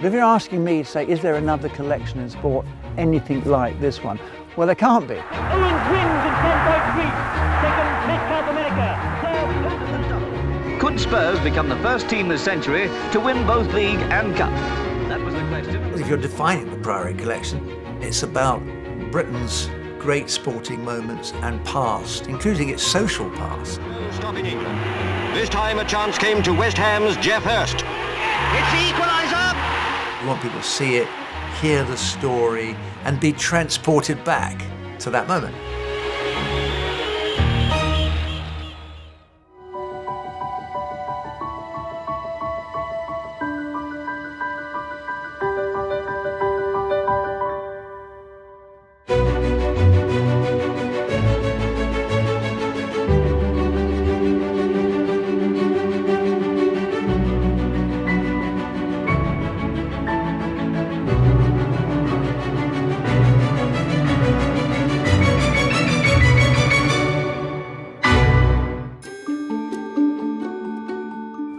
But if you're asking me to say, is there another collection in sport anything like this one? Well, there can't be. Owens wins in 10.3, second Mid-South America. Could Spurs become the first team this century to win both league and cup? That was the question. If you're defining the Priory Collection, it's about Britain's great sporting moments and past, including its social past. Stop in England. This time a chance came to West Ham's Jeff Hurst. It's the equaliser! You want people to see it, hear the story, and be transported back to that moment.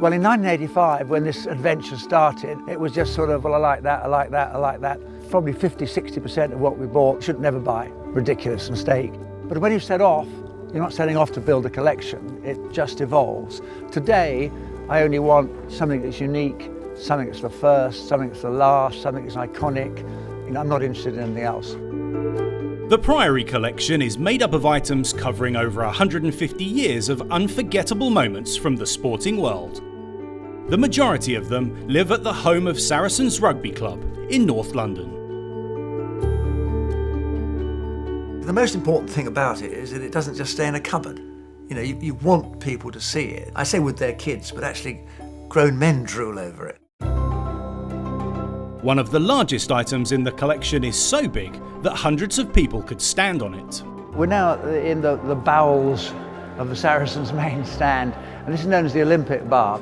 Well, in 1985, when this adventure started, it was just sort of, well, I like that, I like that, I like that. Probably 50–60% of what we bought should never buy. Ridiculous mistake. But when you set off, you're not setting off to build a collection, it just evolves. Today, I only want something that's unique, something that's the first, something that's the last, something that's iconic. You know, I'm not interested in anything else. The Priory Collection is made up of items covering over 150 years of unforgettable moments from the sporting world. The majority of them live at the home of Saracens Rugby Club in North London. The most important thing about it is that it doesn't just stay in a cupboard. You know, you want people to see it. I say with their kids, but actually grown men drool over it. One of the largest items in the collection is so big that hundreds of people could stand on it. We're now in the bowels of the Saracens main stand, and this is known as the Olympic Bar.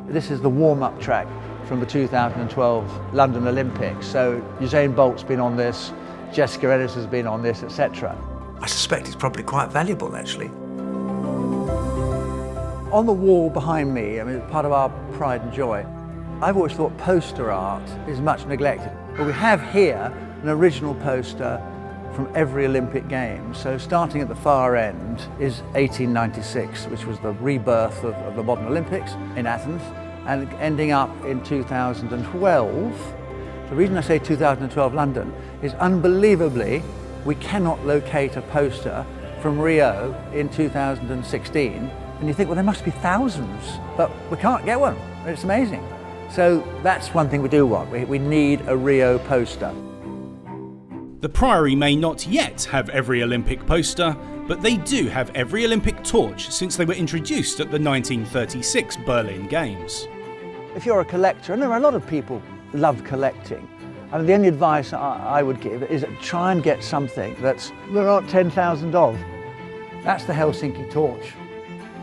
This is the warm-up track from the 2012 London Olympics. So Usain Bolt's been on this, Jessica Ennis has been on this, etc. I suspect it's probably quite valuable, actually. On the wall behind me, I mean, part of our pride and joy, I've always thought poster art is much neglected. But we have here an original poster from every Olympic game. So starting at the far end is 1896, which was the rebirth of the modern Olympics in Athens, and ending up in 2012. The reason I say 2012 London is unbelievably, we cannot locate a poster from Rio in 2016. And you think, well, there must be thousands, but we can't get one. It's amazing. So that's one thing we do want. We need a Rio poster. The Priory may not yet have every Olympic poster, but they do have every Olympic torch since they were introduced at the 1936 Berlin Games. If you're a collector, and there are a lot of people who love collecting, and the only advice I would give is try and get something there aren't 10,000 of. That's the Helsinki torch.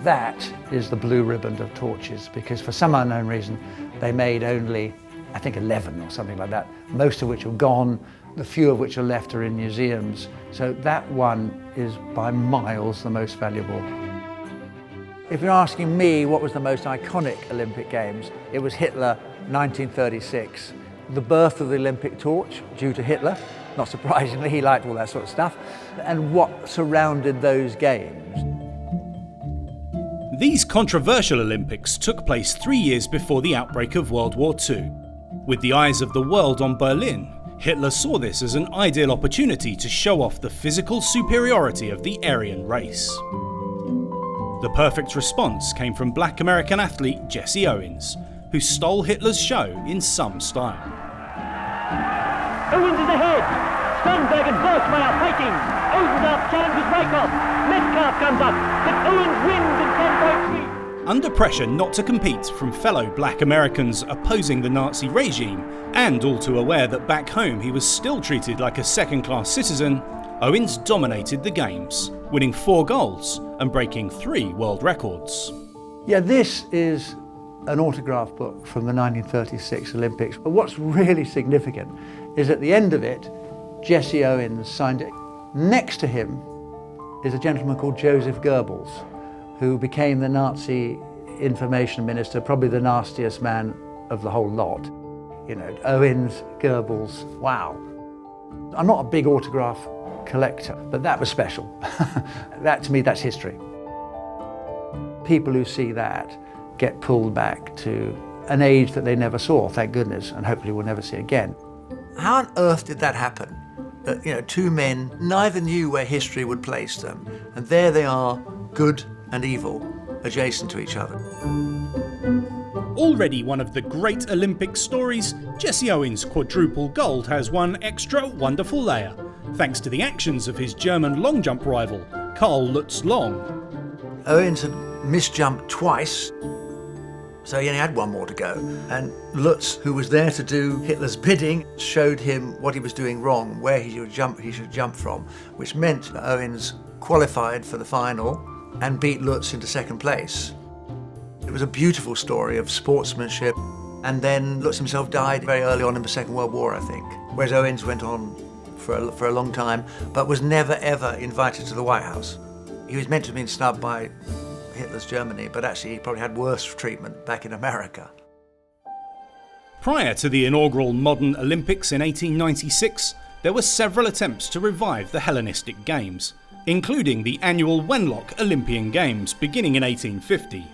That is the blue ribbon of torches, because for some unknown reason they made only, I think, 11 or something like that, most of which are gone, the few of which are left are in museums. So that one is by miles the most valuable. If you're asking me what was the most iconic Olympic Games, it was Hitler, 1936. The birth of the Olympic torch, due to Hitler, not surprisingly, he liked all that sort of stuff, and what surrounded those games. These controversial Olympics took place 3 years before the outbreak of World War II. With the eyes of the world on Berlin, Hitler saw this as an ideal opportunity to show off the physical superiority of the Aryan race. The perfect response came from black American athlete Jesse Owens, who stole Hitler's show in some style. Owens is ahead. Sundberg and Berkmeyer fighting. Owens challenges Raikoff. Metcalf comes up, but Owens wins in 10.3. Under pressure not to compete from fellow black Americans opposing the Nazi regime, and all too aware that back home he was still treated like a second-class citizen, Owens dominated the games, winning 4 golds and breaking 3 world records. Yeah, this is an autograph book from the 1936 Olympics. But what's really significant is at the end of it, Jesse Owens signed it. Next to him is a gentleman called Joseph Goebbels, who became the Nazi information minister, probably the nastiest man of the whole lot. You know, Owens, Goebbels, wow. I'm not a big autograph collector, but that was special. That, to me, that's history. People who see that get pulled back to an age that they never saw, thank goodness, and hopefully will never see again. How on earth did that happen? That, you know, two men, neither knew where history would place them, and there they are, good and evil, adjacent to each other. Already one of the great Olympic stories, Jesse Owens' quadruple gold has one extra wonderful layer, thanks to the actions of his German long jump rival, Karl Lutz Long. Owens had misjumped twice, so he only had one more to go. And Lutz, who was there to do Hitler's bidding, showed him what he was doing wrong, where he should jump from, which meant that Owens qualified for the final and beat Lutz into second place. It was a beautiful story of sportsmanship. And then Lutz himself died very early on in the Second World War, I think, whereas Owens went on for a long time, but was never ever invited to the White House. He was meant to have been snubbed by Hitler's Germany, but actually he probably had worse treatment back in America. Prior to the inaugural modern Olympics in 1896, there were several attempts to revive the Hellenistic Games, including the annual Wenlock Olympian Games beginning in 1850.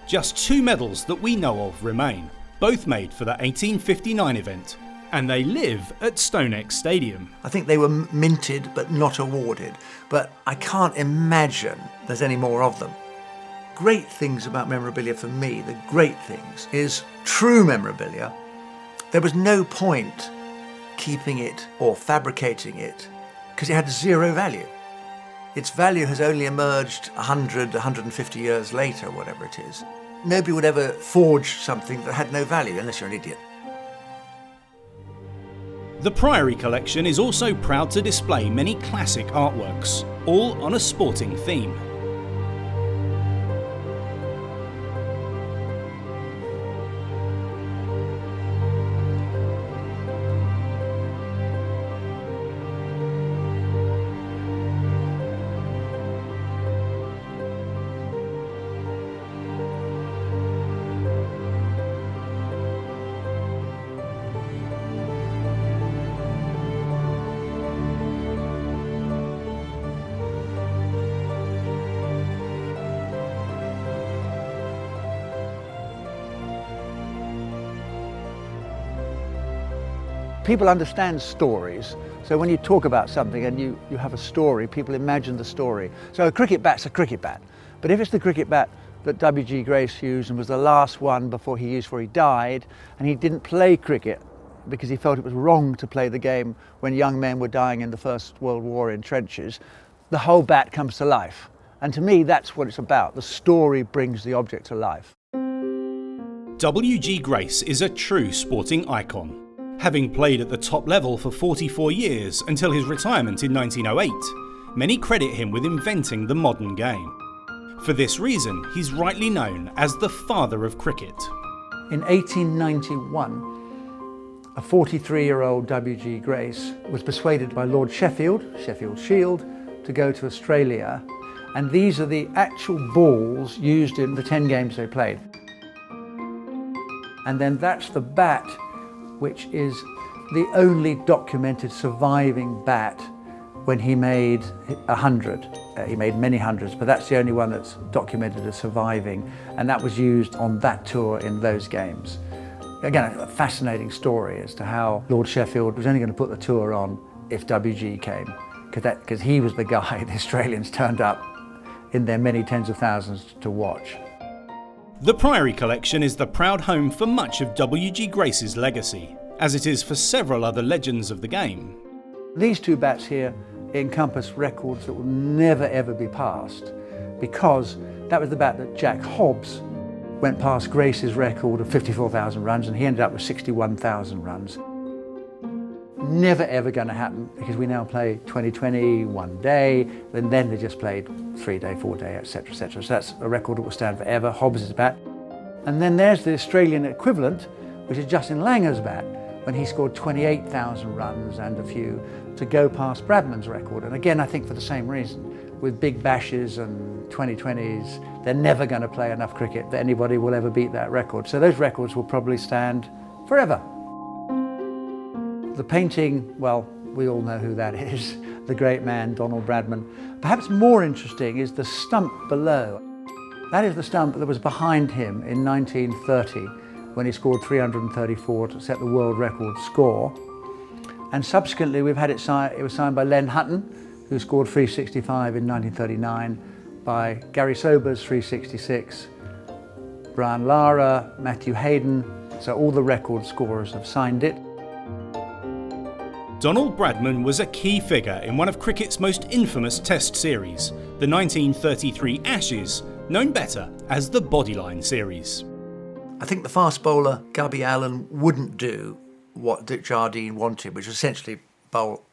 Just 2 medals that we know of remain, both made for the 1859 event, and they live at Stonex Stadium. I think they were minted but not awarded, but I can't imagine there's any more of them. Great things about memorabilia for me, the great things, is true memorabilia. There was no point keeping it or fabricating it because it had zero value. Its value has only emerged 100, 150 years later, whatever it is. Nobody would ever forge something that had no value unless you're an idiot. The Priory Collection is also proud to display many classic artworks, all on a sporting theme. People understand stories, so when you talk about something and you have a story, people imagine the story. So a cricket bat's a cricket bat, but if it's the cricket bat that W.G. Grace used and was the last one before he died, and he didn't play cricket because he felt it was wrong to play the game when young men were dying in the First World War in trenches, the whole bat comes to life. And to me, that's what it's about. The story brings the object to life. W.G. Grace is a true sporting icon. Having played at the top level for 44 years until his retirement in 1908, many credit him with inventing the modern game. For this reason, he's rightly known as the father of cricket. In 1891, a 43-year-old W.G. Grace was persuaded by Lord Sheffield Shield, to go to Australia, and these are the actual balls used in the 10 games they played. And then that's the bat, which is the only documented surviving bat when he made 100. He made many hundreds, but that's the only one that's documented as surviving, and that was used on that tour in those games. Again, a fascinating story as to how Lord Sheffield was only going to put the tour on if WG came, because he was the guy the Australians turned up in their many tens of thousands to watch. The Priory Collection is the proud home for much of W.G. Grace's legacy, as it is for several other legends of the game. These 2 bats here encompass records that will never ever be passed, because that was the bat that Jack Hobbs went past Grace's record of 54,000 runs, and he ended up with 61,000 runs. Never ever going to happen, because we now play 2020, 1 day, and then they just played 3 day, 4 day, etc., etc. So that's a record that will stand forever, Hobbs' bat. And then there's the Australian equivalent, which is Justin Langer's bat, when he scored 28,000 runs and a few to go past Bradman's record. And again, I think for the same reason. With big bashes and 2020s, they're never going to play enough cricket that anybody will ever beat that record. So those records will probably stand forever. The painting, well, we all know who that is, the great man, Donald Bradman. Perhaps more interesting is the stump below. That is the stump that was behind him in 1930 when he scored 334 to set the world record score. And subsequently we've had it was signed by Len Hutton, who scored 365 in 1939, by Gary Sobers 366, Brian Lara, Matthew Hayden, so all the record scorers have signed it. Donald Bradman was a key figure in one of cricket's most infamous test series, the 1933 Ashes, known better as the Bodyline series. I think the fast bowler, Gubby Allen, wouldn't do what Dick Jardine wanted, which was essentially bowl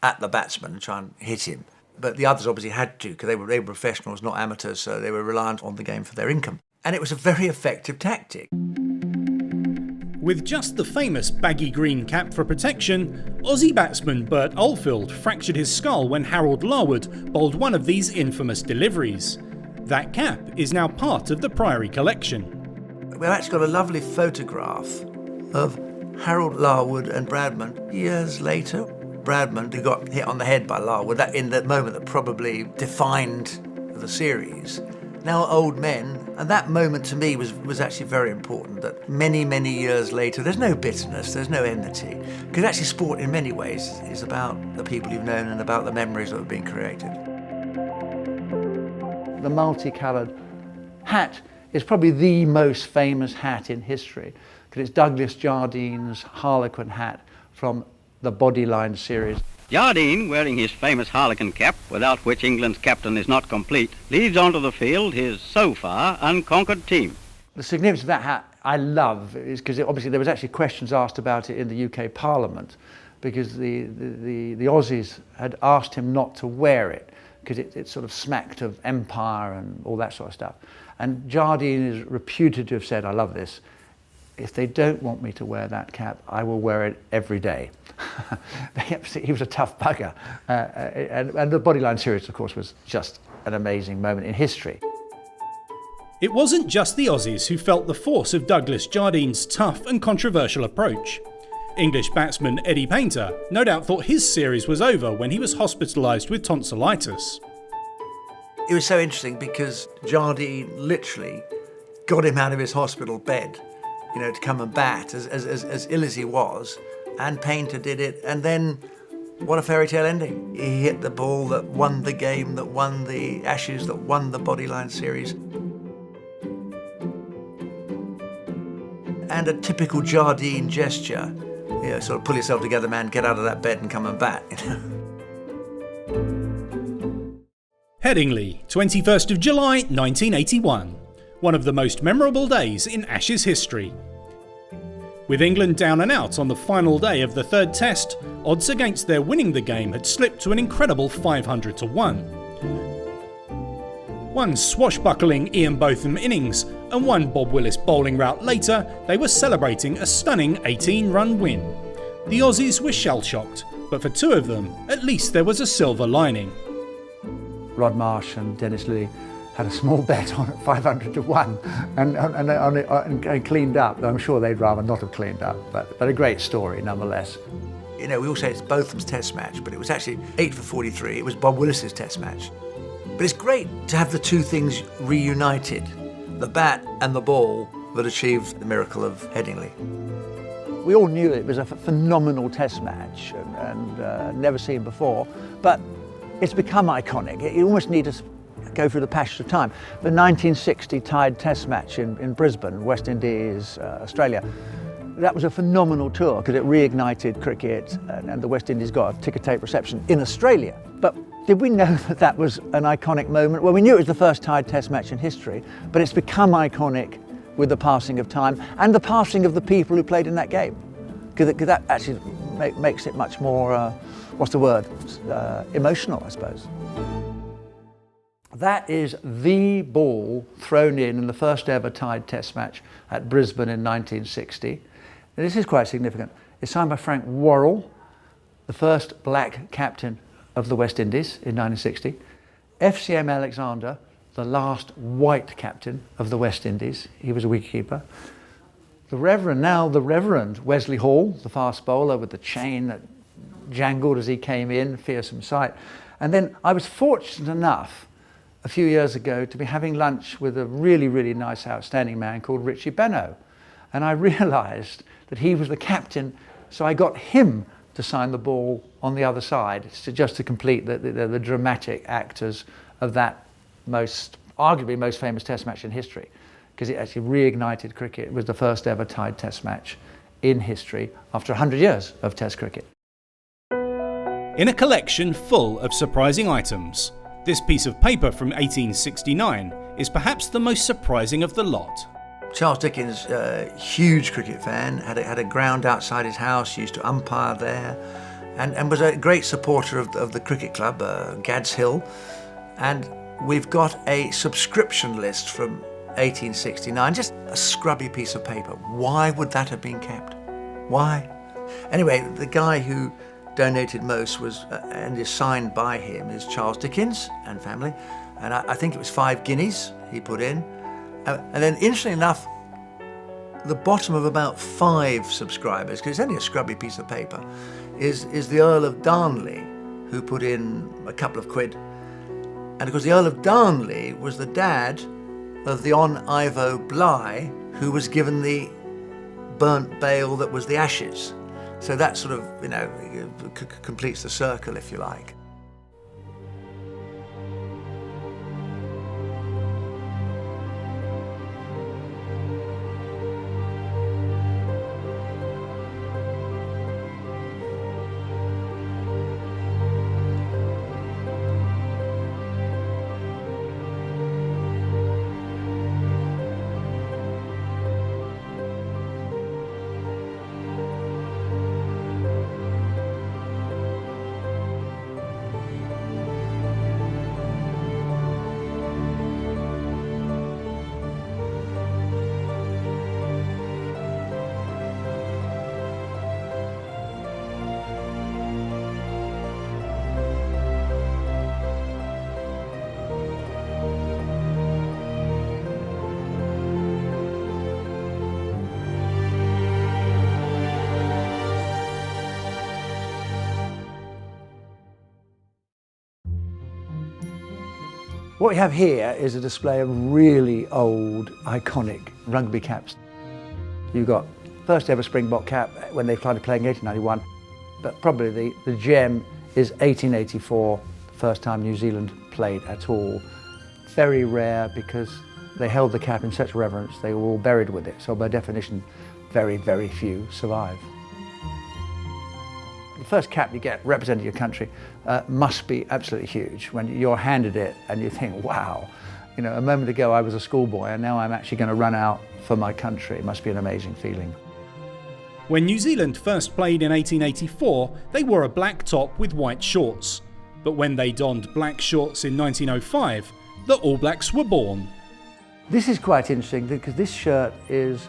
at the batsman and try and hit him. But the others obviously had to, because they were professionals, not amateurs, so they were reliant on the game for their income. And it was a very effective tactic. With just the famous baggy green cap for protection, Aussie batsman Bert Oldfield fractured his skull when Harold Larwood bowled one of these infamous deliveries. That cap is now part of the Priory Collection. We've actually got a lovely photograph of Harold Larwood and Bradman years later. Bradman, who got hit on the head by Larwood, that in the moment that probably defined the series. Now old men, and that moment to me was actually very important, that many, many years later, there's no bitterness, there's no enmity, because actually sport in many ways is about the people you've known and about the memories that have been created. The multicoloured hat is probably the most famous hat in history, because it's Douglas Jardine's Harlequin hat from the Bodyline series. Jardine, wearing his famous Harlequin cap, without which England's captain is not complete, leads onto the field his so far unconquered team. The significance of that hat I love is because obviously there was actually questions asked about it in the UK Parliament, because the Aussies had asked him not to wear it because it sort of smacked of empire and all that sort of stuff. And Jardine is reputed to have said, I love this, if they don't want me to wear that cap, I will wear it every day. He was a tough bugger. And the Bodyline series, of course, was just an amazing moment in history. It wasn't just the Aussies who felt the force of Douglas Jardine's tough and controversial approach. English batsman Eddie Painter no doubt thought his series was over when he was hospitalised with tonsillitis. It was so interesting because Jardine literally got him out of his hospital bed, to come and bat as ill as he was, and Painter did it, and then what a fairy tale ending. He hit the ball that won the game, that won the Ashes, that won the Bodyline series. And a typical Jardine gesture, sort of pull yourself together, man, get out of that bed and come and bat. Headingley, 21st of July 1981. One of the most memorable days in Ashes history. With England down and out on the final day of the third test, odds against their winning the game had slipped to an incredible 500 to 1. One swashbuckling Ian Botham innings and one Bob Willis bowling rout later, they were celebrating a stunning 18-run win. The Aussies were shell-shocked, but for two of them, at least there was a silver lining. Rod Marsh and Dennis Lilly had a small bet on it, 500 to 1, and cleaned up. I'm sure they'd rather not have cleaned up, but a great story nonetheless. We all say it's Botham's test match, but it was actually 8 for 43. It was Bob Willis's test match. But it's great to have the two things reunited, the bat and the ball that achieved the miracle of Headingley. We all knew it was a phenomenal test match and never seen before, but it's become iconic. You almost need to go through the passage of time. The 1960 tied test match in Brisbane, West Indies, Australia, that was a phenomenal tour because it reignited cricket and the West Indies got a ticker-tape reception in Australia. But did we know that that was an iconic moment? Well, we knew it was the first tied test match in history, but it's become iconic with the passing of time and the passing of the people who played in that game. Because that actually makes it much more, emotional, I suppose. That is the ball thrown in the first ever tied test match at Brisbane in 1960. And this is quite significant. It's signed by Frank Worrell, the first black captain of the West Indies in 1960. FCM Alexander, the last white captain of the West Indies. He was a wicketkeeper. the Reverend Wesley Hall, the fast bowler with the chain that jangled as he came in, fearsome sight. And then I was fortunate enough a few years ago to be having lunch with a really, really nice, outstanding man called Richie Benno. And I realised that he was the captain, so I got him to sign the ball on the other side, just to complete the dramatic actors of that arguably most famous Test match in history, because it actually reignited cricket. It was the first ever tied Test match in history after 100 years of Test cricket. In a collection full of surprising items, this piece of paper from 1869 is perhaps the most surprising of the lot. Charles Dickens, huge cricket fan, had a ground outside his house, used to umpire there, and was a great supporter of the cricket club, Gad's Hill. And we've got a subscription list from 1869, just a scrubby piece of paper. Why would that have been kept? Why? Anyway, the guy who donated most was, and is signed by him, is Charles Dickens and family. And I think it was 5 guineas he put in. And then, interestingly enough, the bottom of about 5 subscribers, because it's only a scrubby piece of paper, is the Earl of Darnley, who put in a couple of quid. And of course, the Earl of Darnley was the dad of the Hon. Ivo Bligh, who was given the burnt bale that was the Ashes. So that sort of, completes the circle, if you like. What we have here is a display of really old, iconic rugby caps. You've got first ever Springbok cap when they started playing 1891, but probably the gem is 1884, the first time New Zealand played at all. Very rare because they held the cap in such reverence, they were all buried with it, so by definition, very, very few survive. The first cap you get representing your country must be absolutely huge when you're handed it and you think, wow, a moment ago I was a schoolboy and now I'm actually going to run out for my country. It must be an amazing feeling. When New Zealand first played in 1884, they wore a black top with white shorts. But when they donned black shorts in 1905, the All Blacks were born. This is quite interesting because this shirt is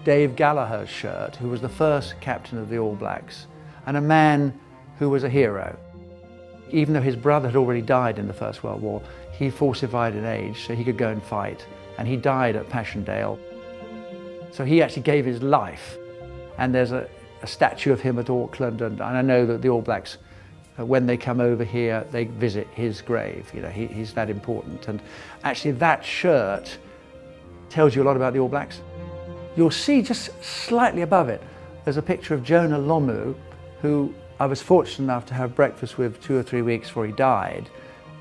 Dave Gallagher's shirt, who was the first captain of the All Blacks, and a man who was a hero. Even though his brother had already died in the First World War, he falsified an age so he could go and fight, and he died at Passchendaele. So he actually gave his life, and there's a statue of him at Auckland, and I know that the All Blacks, when they come over here, they visit his grave. He's that important, and actually that shirt tells you a lot about the All Blacks. You'll see just slightly above it, there's a picture of Jonah Lomu, who I was fortunate enough to have breakfast with 2 or 3 weeks before he died.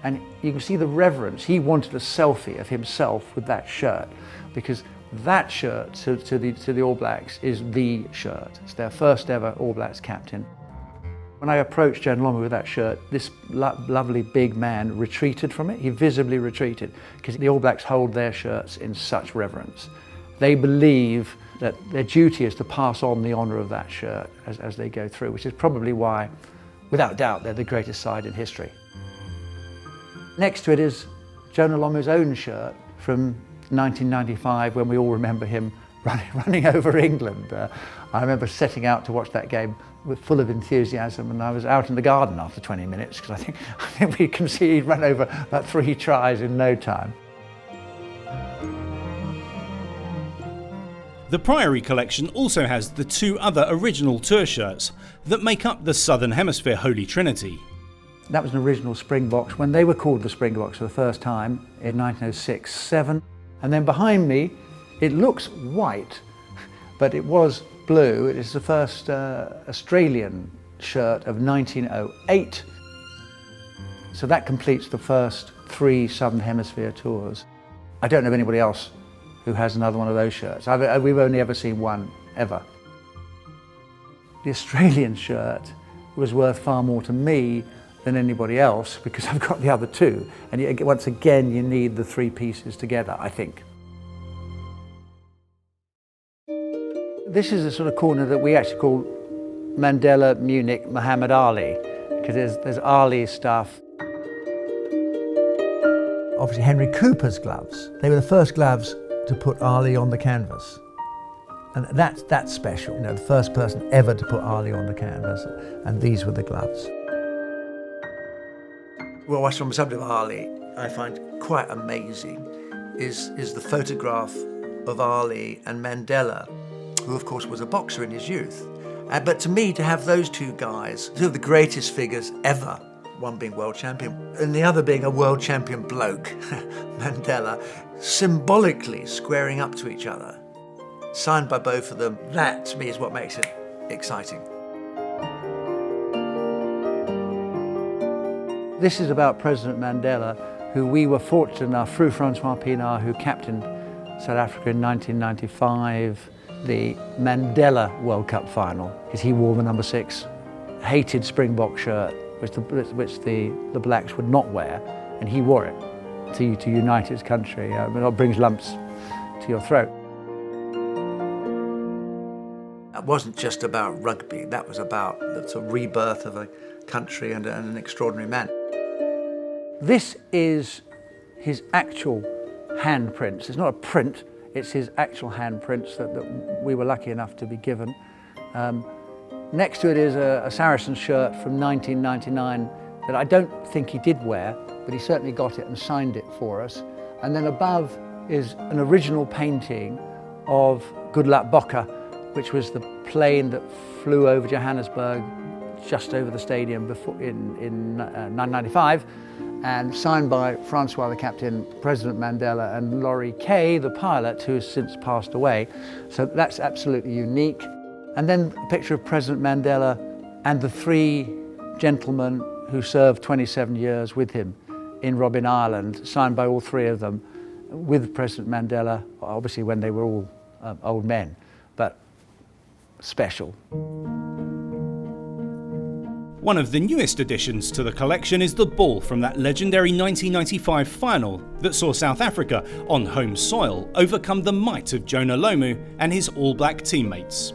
And you can see the reverence. He wanted a selfie of himself with that shirt, because that shirt to the All Blacks is the shirt. It's their first ever All Blacks captain. When I approached Jonah Lomu with that shirt, this lovely big man retreated from it. He visibly retreated, because the All Blacks hold their shirts in such reverence. They believe that their duty is to pass on the honour of that shirt as they go through, which is probably why, without doubt, they're the greatest side in history. Next to it is Jonah Lomu's own shirt from 1995, when we all remember him running over England. I remember setting out to watch that game full of enthusiasm, and I was out in the garden after 20 minutes, because I think we can see he'd run over about 3 tries in no time. The Priory Collection also has the two other original tour shirts that make up the Southern Hemisphere Holy Trinity. That was an original Springboks when they were called the Springboks for the first time in 1906-07. And then behind me, it looks white, but it was blue. It is the first Australian shirt of 1908. So that completes the first 3 Southern Hemisphere tours. I don't know of anybody else who has another one of those shirts. We've only ever seen one, ever. The Australian shirt was worth far more to me than anybody else because I've got the other 2. And once again, you need the 3 pieces together, I think. This is a sort of corner that we actually call Mandela, Munich, Muhammad Ali, because there's Ali stuff. Obviously Henry Cooper's gloves. They were the first gloves to put Ali on the canvas. And that's special, you know, the first person ever to put Ali on the canvas, and these were the gloves. Well, what's on the subject of Ali, I find quite amazing, is the photograph of Ali and Mandela, who of course was a boxer in his youth. But to me, to have those 2 guys, 2 of the greatest figures ever, one being world champion and the other being a world champion bloke, Mandela, symbolically squaring up to each other, signed by both of them, that to me is what makes it exciting. This is about President Mandela, who we were fortunate enough, through Francois Pienaar, who captained South Africa in 1995, the Mandela World Cup final, because he wore the number 6 hated Springbok shirt, which the blacks would not wear, and he wore it to unite his country. It brings lumps to your throat. That wasn't just about rugby, that was about the sort of rebirth of a country and an extraordinary man. This is his actual handprints. It's not a print, it's his actual handprints that we were lucky enough to be given. Next to it is a Saracens shirt from 1999 that I don't think he did wear, but he certainly got it and signed it for us. And then above is an original painting of Good Luck Bokke, which was the plane that flew over Johannesburg just over the stadium before in 1995, and signed by Francois the captain, President Mandela, and Laurie Kay, the pilot, who has since passed away. So that's absolutely unique. And then a picture of President Mandela and the 3 gentlemen who served 27 years with him in Robben Island, signed by all 3 of them, with President Mandela, obviously when they were all old men, but special. One of the newest additions to the collection is the ball from that legendary 1995 final that saw South Africa, on home soil, overcome the might of Jonah Lomu and his All Black teammates.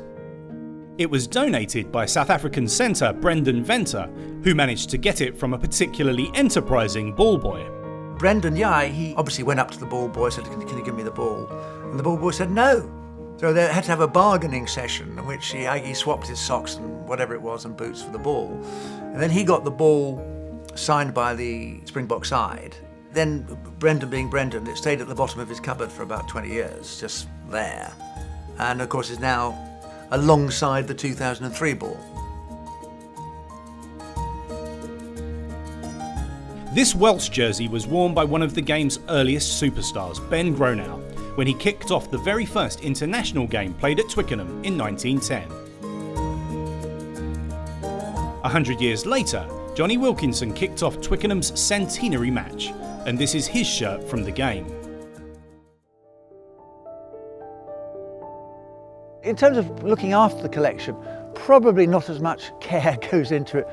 It was donated by South African centre Brendan Venter, who managed to get it from a particularly enterprising ball boy. Brendan, he obviously went up to the ball boy and said, can you give me the ball? And the ball boy said no. So they had to have a bargaining session in which he swapped his socks and whatever it was and boots for the ball. And then he got the ball signed by the Springbok side. Then Brendan being Brendan, it stayed at the bottom of his cupboard for about 20 years, just there. And of course is now alongside the 2003 ball. This Welsh jersey was worn by one of the game's earliest superstars, Ben Gronau, when he kicked off the very first international game played at Twickenham in 1910. 100 years later, Johnny Wilkinson kicked off Twickenham's centenary match, and this is his shirt from the game. In terms of looking after the collection, probably not as much care goes into it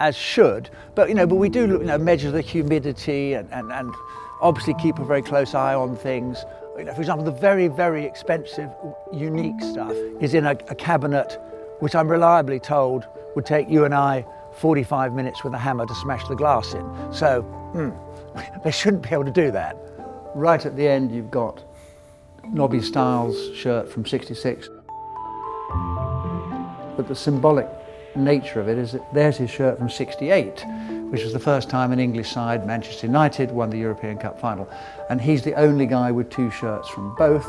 as should, but we do measure the humidity and obviously keep a very close eye on things. For example, the very, very expensive, unique stuff is in a cabinet which I'm reliably told would take you and I 45 minutes with a hammer to smash the glass in. So they shouldn't be able to do that. Right at the end, you've got Nobby Stiles' shirt from '66. But the symbolic nature of it is that there's his shirt from '68, which was the first time an English side, Manchester United, won the European Cup final. And he's the only guy with 2 shirts from both.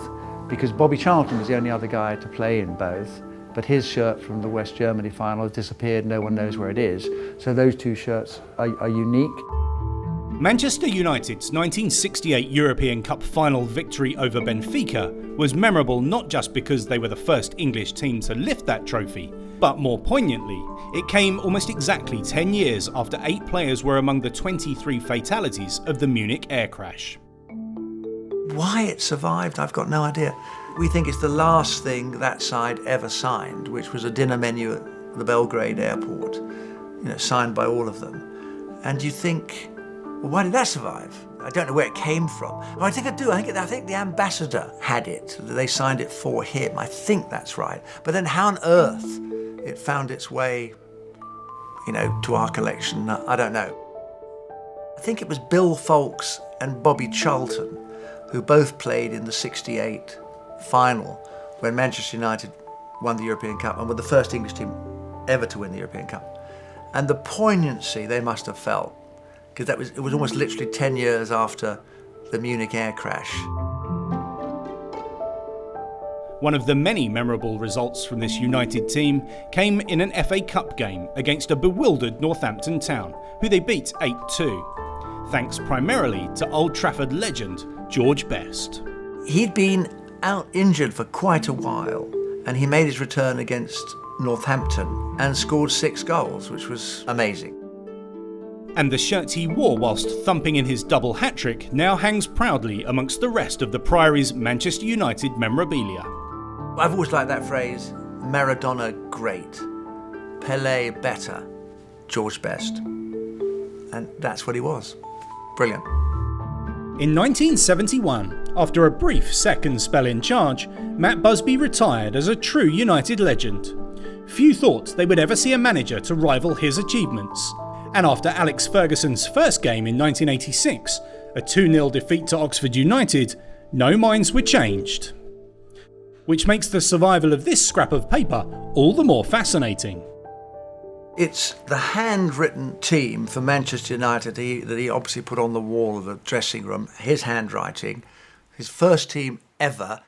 because Bobby Charlton was the only other guy to play in both, but his shirt from the West Germany final has disappeared, no one knows where it is. So those two shirts are unique. Manchester United's 1968 European Cup final victory over Benfica was memorable not just because they were the first English team to lift that trophy, but more poignantly, it came almost exactly 10 years after 8 players were among the 23 fatalities of the Munich air crash. Why it survived, I've got no idea. We think it's the last thing that side ever signed, which was a dinner menu at the Belgrade airport, signed by all of them. And you think, well, why did that survive? I don't know where it came from. Well, I think I do. I think the ambassador had it. They signed it for him. I think that's right. But then how on earth it found its way, to our collection, I don't know. I think it was Bill Foulkes and Bobby Charlton who both played in the '68 final when Manchester United won the European Cup and were the first English team ever to win the European Cup. And the poignancy they must have felt, because it was almost literally 10 years after the Munich air crash. One of the many memorable results from this United team came in an FA Cup game against a bewildered Northampton Town, who they beat 8-2, thanks primarily to Old Trafford legend George Best. He'd been out injured for quite a while, and he made his return against Northampton and scored 6 goals, which was amazing. And the shirt he wore whilst thumping in his double hat-trick now hangs proudly amongst the rest of the Priory's Manchester United memorabilia. I've always liked that phrase, Maradona great, Pelé better, George Best. And that's what he was. Brilliant. In 1971, after a brief second spell in charge, Matt Busby retired as a true United legend. Few thought they would ever see a manager to rival his achievements. And after Alex Ferguson's first game in 1986, a 2-0 defeat to Oxford United, no minds were changed. Which makes the survival of this scrap of paper all the more fascinating. It's the handwritten team for Manchester United that he obviously put on the wall of the dressing room, his handwriting, his first team ever.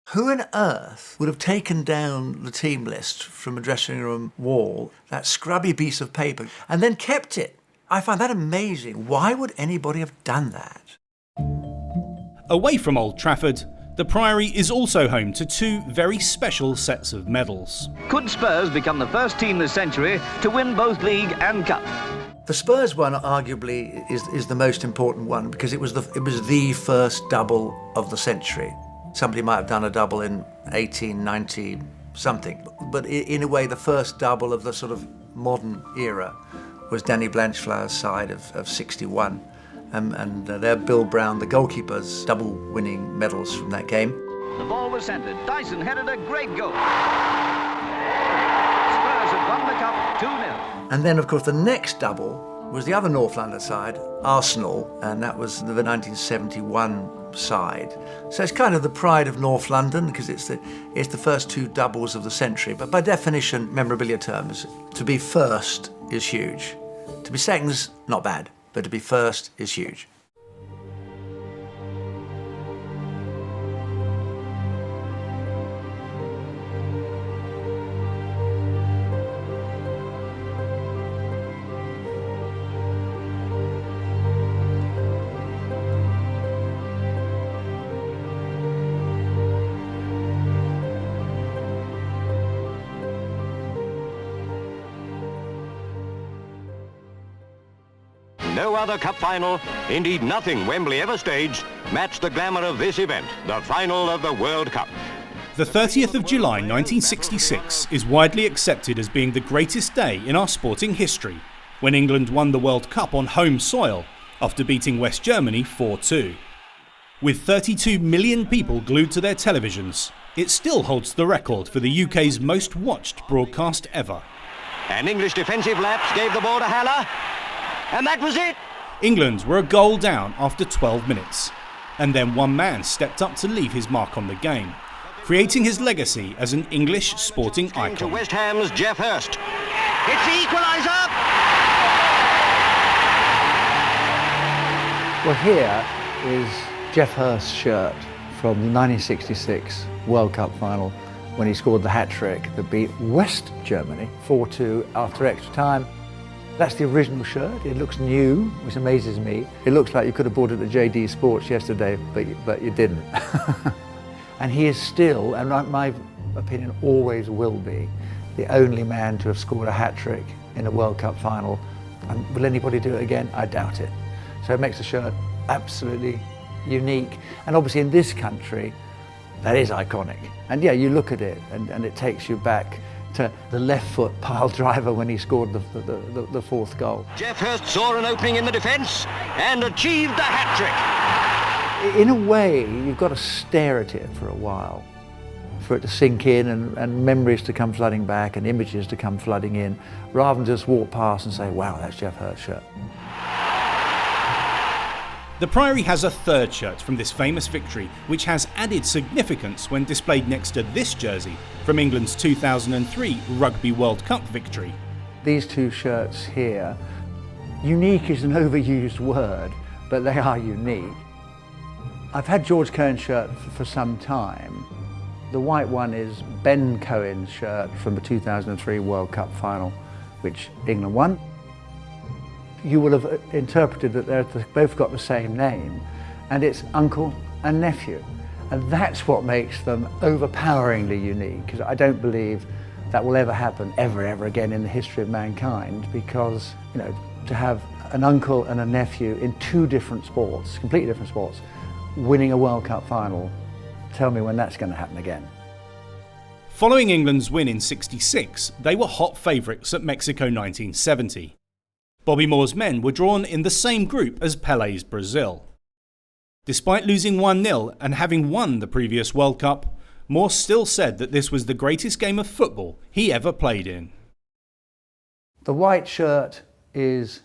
Who on earth would have taken down the team list from a dressing room wall, that scrubby piece of paper, and then kept it? I find that amazing. Why would anybody have done that? Away from Old Trafford, the Priory is also home to 2 very special sets of medals. Could Spurs become the first team this century to win both league and cup? The Spurs one arguably is the most important one because it was the first double of the century. Somebody might have done a double in 1890 something, but in a way the first double of the sort of modern era was Danny Blanchflower's side of 61. And they're Bill Brown, the goalkeeper's double winning medals from that game. The ball was centred. Dyson headed a great goal. Spurs had won the cup 2-0. And then, of course, the next double was the other North London side, Arsenal, and that was the 1971 side. So it's kind of the pride of North London because it's the first 2 doubles of the century. But by definition, memorabilia terms, to be first is huge. To be second's not bad. But to be first is huge. No other cup final, indeed nothing Wembley ever staged, matched the glamour of this event, the final of the World Cup. The 30th of July 1966 is widely accepted as being the greatest day in our sporting history, when England won the World Cup on home soil after beating West Germany 4-2. With 32 million people glued to their televisions, it still holds the record for the UK's most watched broadcast ever. An English defensive lapse gave the ball to Haller, and that was it. England were a goal down after 12 minutes, and then one man stepped up to leave his mark on the game, creating his legacy as an English sporting To icon. West Ham's Jeff Hurst. It's the equaliser. Well, here is Jeff Hurst's shirt from the 1966 World Cup final when he scored the hat-trick that beat West Germany 4-2 after extra time. That's the original shirt. It looks new, which amazes me. It looks like you could have bought it at JD Sports yesterday, but you didn't. And he is still, and in my opinion always will be, the only man to have scored a hat-trick in a World Cup final. And will anybody do it again? I doubt it. So it makes the shirt absolutely unique. And obviously in this country, that is iconic. And yeah, you look at it and it takes you back to the left foot pile driver when he scored the fourth goal. Geoff Hurst saw an opening in the defence and achieved the hat-trick. In a way, you've got to stare at it for a while for it to sink in and memories to come flooding back and images to come flooding in, rather than just walk past and say, wow, that's Geoff Hurst's shirt. The Priory has a third shirt from this famous victory, which has added significance when displayed next to this jersey from England's 2003 Rugby World Cup victory. These two shirts here, unique is an overused word, but they are unique. I've had George Cohen's shirt for some time. The white one is Ben Cohen's shirt from the 2003 World Cup final, which England won. You will have interpreted that they've both got the same name, and it's uncle and nephew. And that's what makes them overpoweringly unique, because I don't believe that will ever happen ever again in the history of mankind, because, you know, to have an uncle and a nephew in two different sports, completely different sports, winning a World Cup final, tell me when that's going to happen again. Following England's win in '66, they were hot favourites at Mexico 1970. Bobby Moore's men were drawn in the same group as Pelé's Brazil. Despite losing 1-0 and having won the previous World Cup, Moore still said that this was the greatest game of football he ever played in. The white shirt is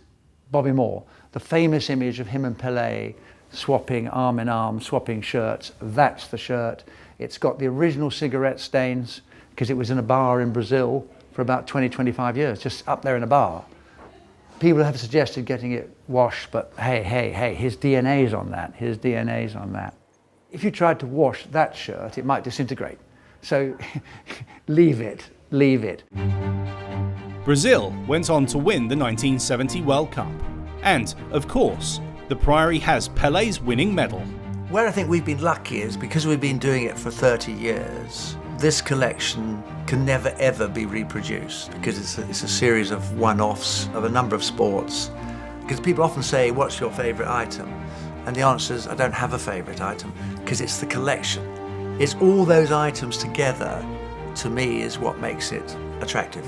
Bobby Moore, the famous image of him and Pelé swapping arm in arm, swapping shirts. That's the shirt. It's got the original cigarette stains because it was in a bar in Brazil for about 20-25 years, just up there in a bar. People have suggested getting it washed, but hey, his DNA's on that, his DNA's on that. If you tried to wash that shirt, it might disintegrate. So leave it. Brazil went on to win the 1970 World Cup. And, of course, the Priory has Pelé's winning medal. Where I think we've been lucky is because we've been doing it for 30 years, this collection can never ever be reproduced because it's a series of one-offs of a number of sports. Because people often say, what's your favourite item? And the answer is, I don't have a favourite item, because it's the collection. It's all those items together, to me, is what makes it attractive.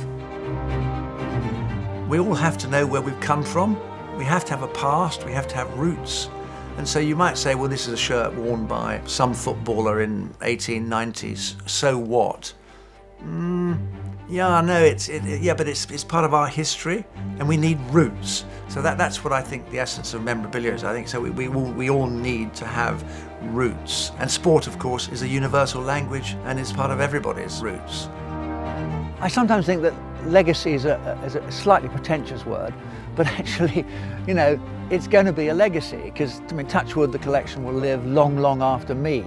We all have to know where we've come from. We have to have a past, we have to have roots. And so you might say, well, this is a shirt worn by some footballer in 1890s, so what? Yeah, no, but it's part of our history, and we need roots. So that's what I think the essence of memorabilia is, I think. So we all need to have roots. And sport, of course, is a universal language, and it's part of everybody's roots. I sometimes think that legacy is a slightly pretentious word, but actually, you know, it's going to be a legacy, because, I mean, touch wood, the collection will live long after me.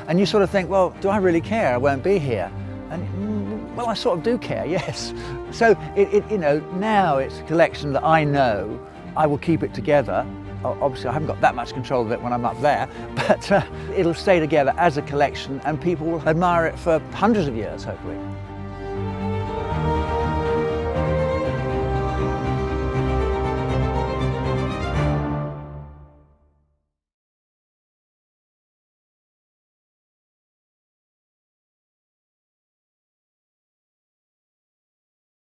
And you sort of think, well, do I really care? I won't be here. And, well, I sort of do care, yes. So, you know, now it's a collection that I know I will keep it together. Obviously, I haven't got that much control of it when I'm up there, but it'll stay together as a collection, and people will admire it for hundreds of years, hopefully.